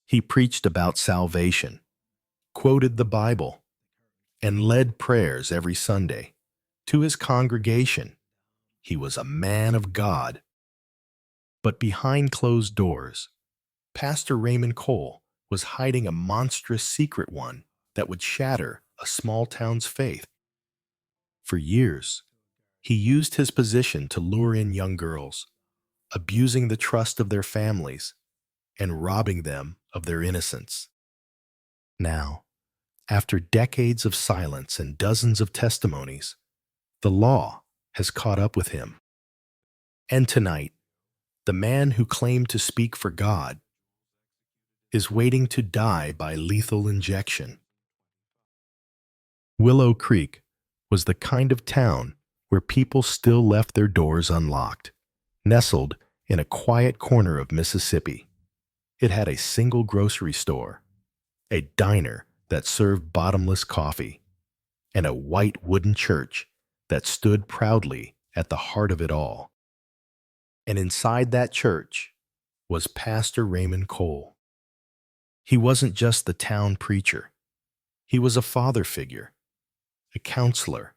He preached about salvation, quoted the Bible, and led prayers every Sunday. To his congregation, he was a man of God. But behind closed doors, Pastor Raymond Cole was hiding a monstrous secret one that would shatter a small town's faith. For years, he used his position to lure in young girls, abusing the trust of their families and robbing them of their innocence. Now, after decades of silence and dozens of testimonies, the law has caught up with him. And tonight, the man who claimed to speak for God is waiting to die by lethal injection. Willow Creek was the kind of town where people still left their doors unlocked, nestled in a quiet corner of Mississippi. It had a single grocery store, a diner that served bottomless coffee, and a white wooden church that stood proudly at the heart of it all. And inside that church was Pastor Raymond Cole. He wasn't just the town preacher. He was a father figure, a counselor,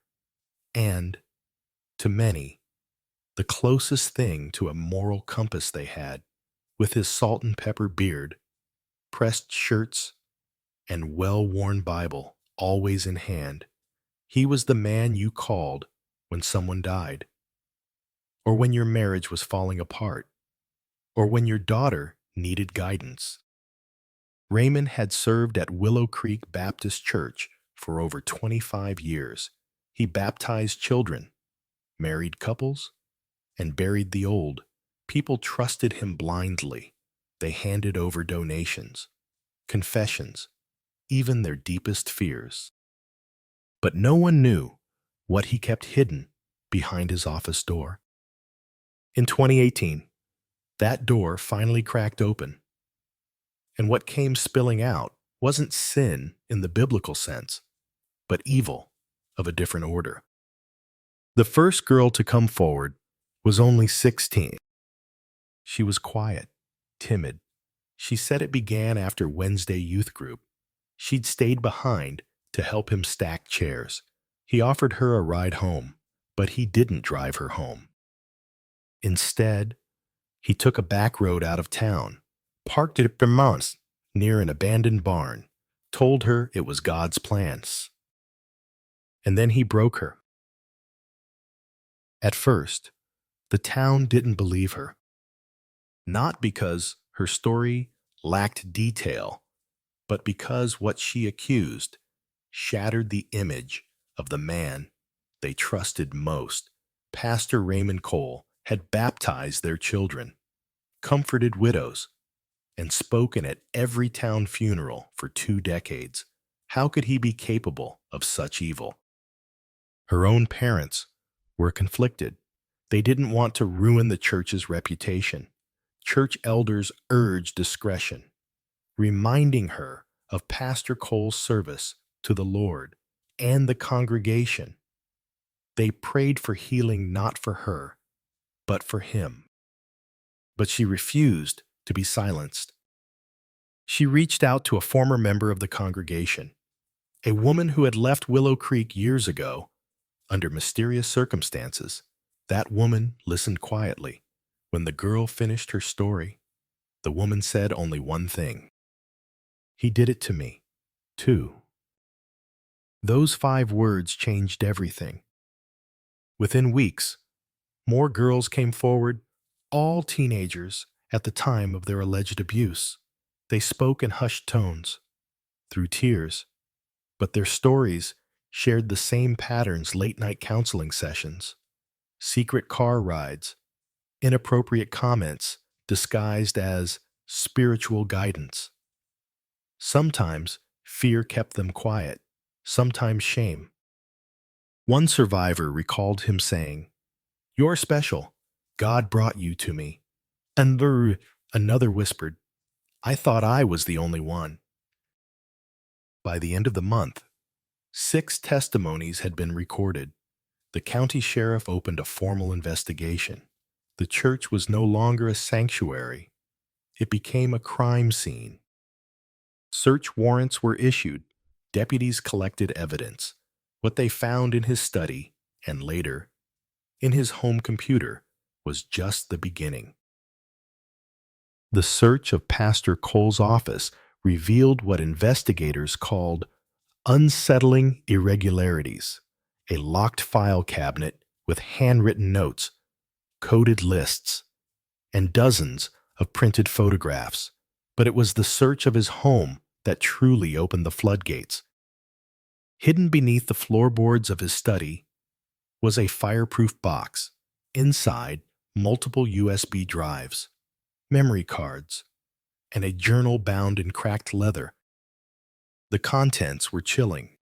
and, to many, the closest thing to a moral compass they had, with his salt and pepper beard, pressed shirts, and well-worn Bible always in hand. He was the man you called when someone died, or when your marriage was falling apart, or when your daughter needed guidance. Raymond had served at Willow Creek Baptist Church for over 25 years. He baptized children, married couples, and buried the old. People trusted him blindly. They handed over donations, confessions, even their deepest fears. But no one knew what he kept hidden behind his office door. In 2018, that door finally cracked open. And what came spilling out wasn't sin in the biblical sense, but evil of a different order. The first girl to come forward was only 16. She was quiet, timid. She said it began after Wednesday youth group. She'd stayed behind to help him stack chairs. He offered her a ride home, but he didn't drive her home. Instead, he took a back road out of town, parked at Vermont near an abandoned barn, told her it was God's plans. And then he broke her. At first, the town didn't believe her. Not because her story lacked detail, but because what she accused shattered the image of the man they trusted most. Pastor Raymond Cole had baptized their children, comforted widows, and spoken at every town funeral for 2 decades. How could he be capable of such evil? Her own parents were conflicted. They didn't want to ruin the church's reputation. Church elders urged discretion, reminding her of Pastor Cole's service to the Lord and the congregation. They prayed for healing not for her, but for him. But she refused to be silenced. She reached out to a former member of the congregation, a woman who had left Willow Creek years ago under mysterious circumstances. That woman listened quietly. When the girl finished her story, the woman said only one thing: "He did it to me, too." Those 5 words changed everything. Within weeks, more girls came forward, all teenagers at the time of their alleged abuse. They spoke in hushed tones, through tears, but their stories shared the same patterns: late-night counseling sessions, secret car rides, inappropriate comments disguised as spiritual guidance. Sometimes fear kept them quiet, sometimes shame. One survivor recalled him saying, "You're special. God brought you to me." And another whispered, "I thought I was the only one." By the end of the month, 6 testimonies had been recorded. The county sheriff opened a formal investigation. The church was no longer a sanctuary. It became a crime scene. Search warrants were issued. Deputies collected evidence. What they found in his study, and later in his home computer, was just the beginning. The search of Pastor Cole's office revealed what investigators called unsettling irregularities: a locked file cabinet with handwritten notes, coded lists, and dozens of printed photographs. But it was the search of his home that truly opened the floodgates. Hidden beneath the floorboards of his study was a fireproof box. Inside, multiple USB drives, memory cards, and a journal bound in cracked leather. The contents were chilling.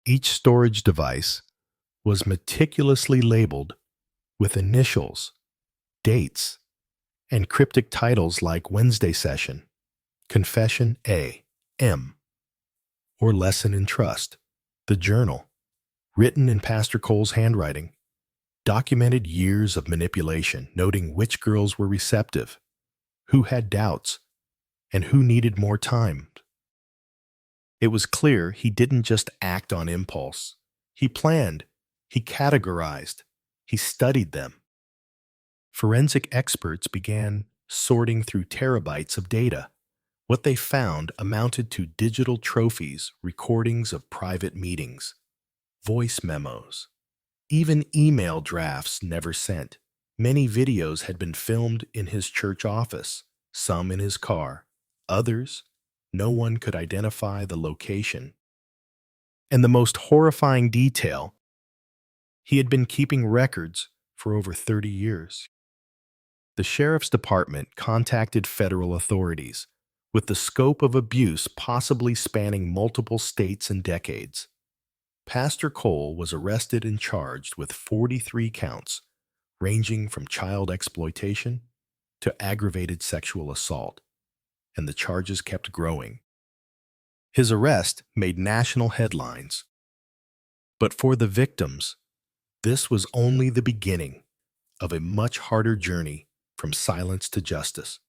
Each storage device was meticulously labeled with initials, dates, and cryptic titles like Wednesday Session, Confession A. M., or Lesson in Trust. The journal, written in Pastor Cole's handwriting, documented years of manipulation, noting which girls were receptive, who had doubts, and who needed more time. It was clear he didn't just act on impulse. He planned, he categorized, he studied them. Forensic experts began sorting through terabytes of data. What they found amounted to digital trophies, recordings of private meetings, voice memos, even email drafts never sent. Many videos had been filmed in his church office, some in his car, others, no one could identify the location. And the most horrifying detail, he had been keeping records for over 30 years. The sheriff's department contacted federal authorities, with the scope of abuse possibly spanning multiple states and decades. Pastor Cole was arrested and charged with 43 counts, ranging from child exploitation to aggravated sexual assault, and the charges kept growing. His arrest made national headlines. But for the victims, this was only the beginning of a much harder journey from silence to justice.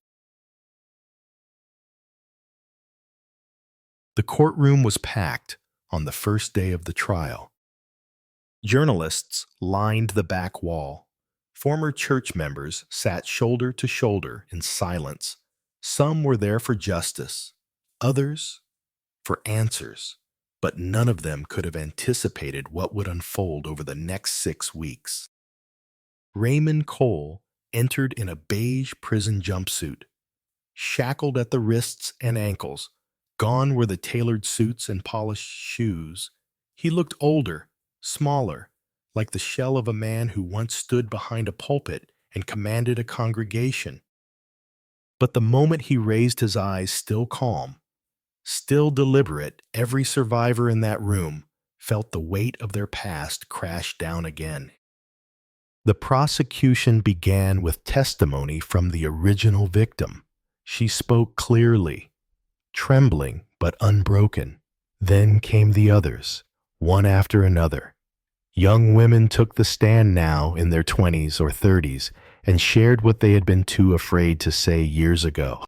The courtroom was packed on the first day of the trial. Journalists lined the back wall. Former church members sat shoulder to shoulder in silence. Some were there for justice, others for answers, but none of them could have anticipated what would unfold over the next 6 weeks. Raymond Cole entered in a beige prison jumpsuit, shackled at the wrists and ankles. Gone were the tailored suits and polished shoes. He looked older, smaller, like the shell of a man who once stood behind a pulpit and commanded a congregation. But the moment he raised his eyes, still calm, still deliberate, every survivor in that room felt the weight of their past crash down again. The prosecution began with testimony from the original victim. She spoke clearly, trembling but unbroken. Then came the others, one after another. Young women took the stand now in their 20s or 30s and shared what they had been too afraid to say years ago.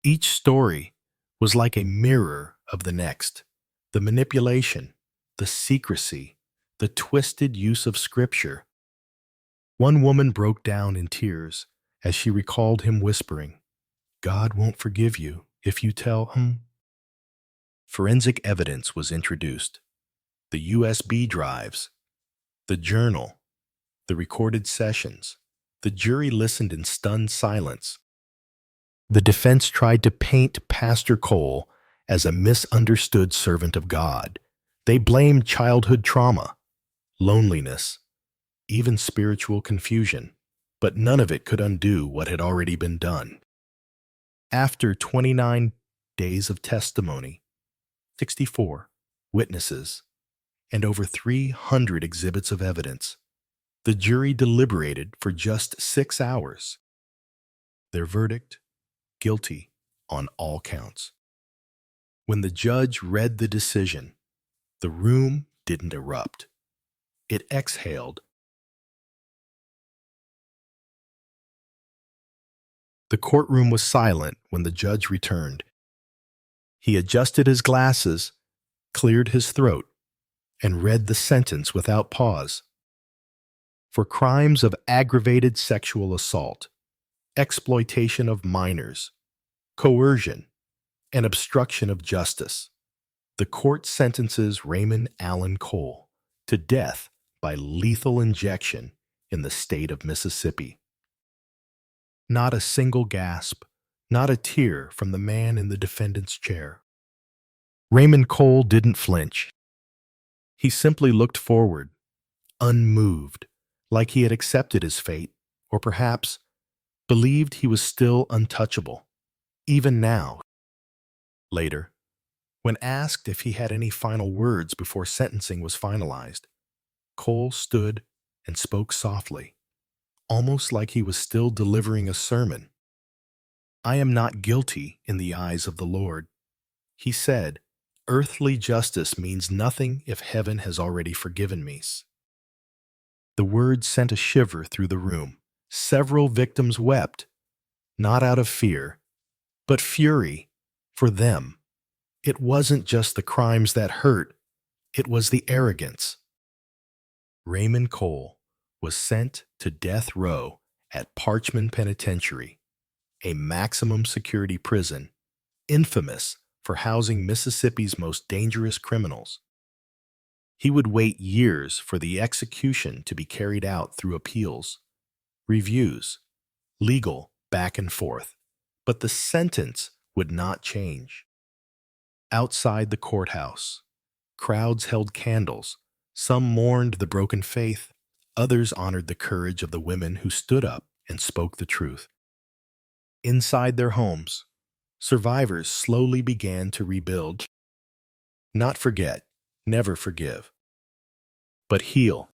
Each story was like a mirror of the next. The manipulation, the secrecy, the twisted use of scripture. One woman broke down in tears as she recalled him whispering, "God won't forgive you if you tell him." Forensic evidence was introduced. The USB drives, the journal, the recorded sessions. The jury listened in stunned silence. The defense tried to paint Pastor Cole as a misunderstood servant of God. They blamed childhood trauma, loneliness, even spiritual confusion, but none of it could undo what had already been done. After 29 days of testimony, 64 witnesses, and over 300 exhibits of evidence, the jury deliberated for just 6 hours. Their verdict: guilty on all counts. When the judge read the decision, the room didn't erupt. It exhaled. The courtroom was silent when the judge returned. He adjusted his glasses, cleared his throat, and read the sentence without pause. For crimes of aggravated sexual assault, exploitation of minors, coercion, and obstruction of justice, the court sentences Raymond Allen Cole to death by lethal injection in the state of Mississippi. Not a single gasp, not a tear from the man in the defendant's chair. Raymond Cole didn't flinch. He simply looked forward, unmoved, like he had accepted his fate, or perhaps believed he was still untouchable, even now. Later, when asked if he had any final words before sentencing was finalized, Cole stood and spoke softly, almost like he was still delivering a sermon. "I am not guilty in the eyes of the Lord," he said. "Earthly justice means nothing if heaven has already forgiven me." The words sent a shiver through the room. Several victims wept, not out of fear, but fury for them. It wasn't just the crimes that hurt, it was the arrogance. Raymond Cole was sent to death row at Parchman Penitentiary, a maximum security prison, infamous for housing Mississippi's most dangerous criminals. He would wait years for the execution to be carried out through appeals, reviews, legal back and forth, but the sentence would not change. Outside the courthouse, crowds held candles. Some mourned the broken faith, others honored the courage of the women who stood up and spoke the truth. Inside their homes, survivors slowly began to rebuild. Not forget, never forgive, but heal.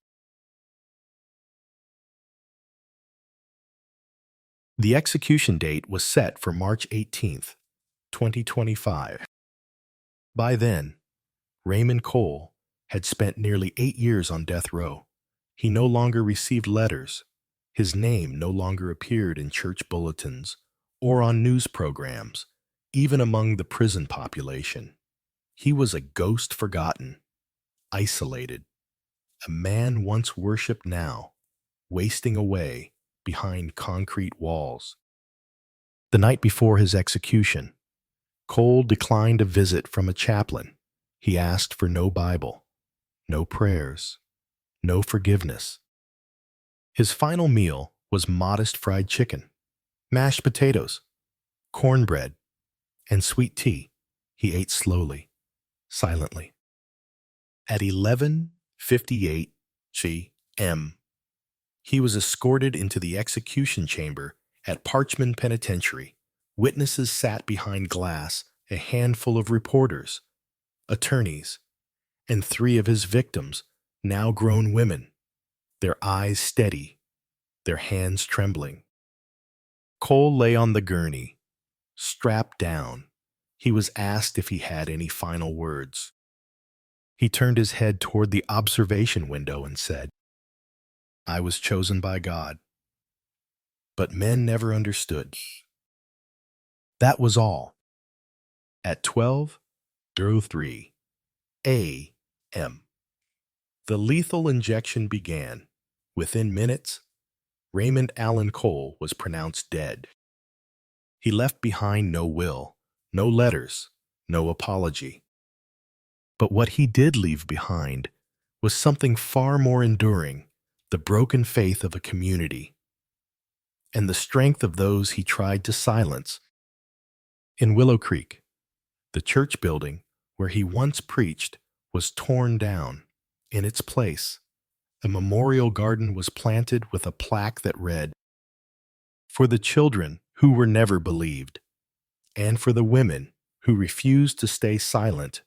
The execution date was set for March 18th, 2025. By then, Raymond Cole had spent nearly 8 years on death row. He no longer received letters. His name no longer appeared in church bulletins or on news programs, even among the prison population. He was a ghost forgotten, isolated, a man once worshipped now, wasting away behind concrete walls. The night before his execution, Cole declined a visit from a chaplain. He asked for no Bible, no prayers, no forgiveness. His final meal was modest fried chicken, mashed potatoes, cornbread, and sweet tea. He ate slowly, silently. At 11:58 p.m., he was escorted into the execution chamber at Parchman Penitentiary. Witnesses sat behind glass, a handful of reporters, attorneys, and 3 of his victims, now grown women, their eyes steady, their hands trembling. Cole lay on the gurney, strapped down. He was asked if he had any final words. He turned his head toward the observation window and said, "I was chosen by God, but men never understood." That was all. At 12:03 a.m., the lethal injection began. Within minutes, Raymond Allen Cole was pronounced dead. He left behind no will, no letters, no apology. But what he did leave behind was something far more enduring: the broken faith of a community and the strength of those he tried to silence. In Willow Creek, the church building where he once preached was torn down. In its place, a memorial garden was planted with a plaque that read, "For the children who were never believed, and for the women who refused to stay silent